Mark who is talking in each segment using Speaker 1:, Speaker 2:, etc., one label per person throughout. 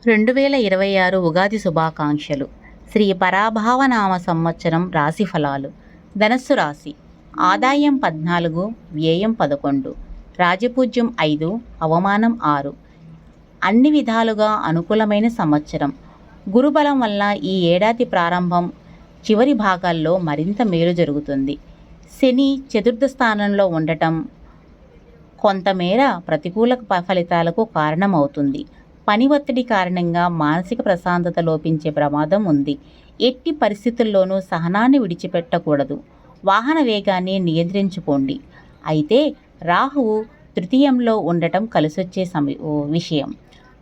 Speaker 1: 2026 ఉగాది శుభాకాంక్షలు. శ్రీ పరాభావనామ సంవత్సరం రాశి ఫలాలు. ధనస్సు రాశి. ఆదాయం 14, వ్యయం 11, రాజపూజ్యం 5, అవమానం 6. అన్ని విధాలుగా అనుకూలమైన సంవత్సరం. గురుబలం వల్ల ఈ ఏడాది ప్రారంభం చివరి భాగాల్లో మరింత మేలు జరుగుతుంది. శని చతుర్థ స్థానంలో ఉండటం కొంతమేర ప్రతికూల ఫలితాలకు కారణమవుతుంది. పని ఒత్తిడి కారణంగా మానసిక ప్రశాంతత లోపించే ప్రమాదం ఉంది. ఎట్టి పరిస్థితుల్లోనూ సహనాన్ని విడిచిపెట్టకూడదు. వాహన వేగాన్ని నియంత్రించుకోండి. అయితే రాహువు తృతీయంలో ఉండటం కలిసొచ్చే విషయం.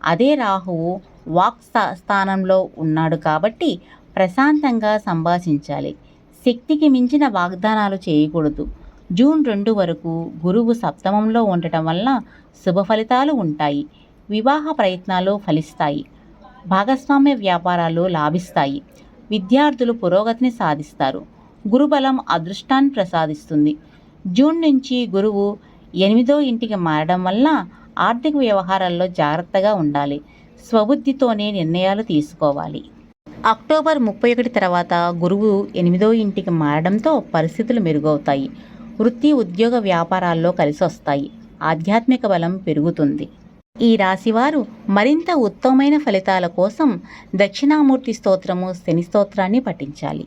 Speaker 1: అదే రాహువు వాక్ స్థానంలో ఉన్నాడు కాబట్టి ప్రశాంతంగా సంభాషించాలి. శక్తికి మించిన వాగ్దానాలు చేయకూడదు. జూన్ 2 వరకు గురువు సప్తమంలో ఉండటం వల్ల శుభ ఫలితాలు ఉంటాయి. వివాహ ప్రయత్నాలు ఫలిస్తాయి. భాగస్వామ్య వ్యాపారాలు లాభిస్తాయి. విద్యార్థులు పురోగతిని సాధిస్తారు. గురుబలం అదృష్టాన్ని ప్రసాదిస్తుంది. జూన్ నుంచి గురువు 8వ ఇంటికి మారడం వల్ల ఆర్థిక వ్యవహారాల్లో జాగ్రత్తగా ఉండాలి. స్వబుద్ధితోనే నిర్ణయాలు తీసుకోవాలి. అక్టోబర్ 31 తర్వాత గురువు 8వ ఇంటికి మారడంతో పరిస్థితులు మెరుగవుతాయి. వృత్తి, ఉద్యోగ, వ్యాపారాల్లో కలిసొస్తాయి. ఆధ్యాత్మిక బలం పెరుగుతుంది. ఈ రాశివారు మరింత ఉత్తమమైన ఫలితాల కోసం దక్షిణామూర్తి స్తోత్రము, శని స్తోత్రాన్ని పఠించాలి.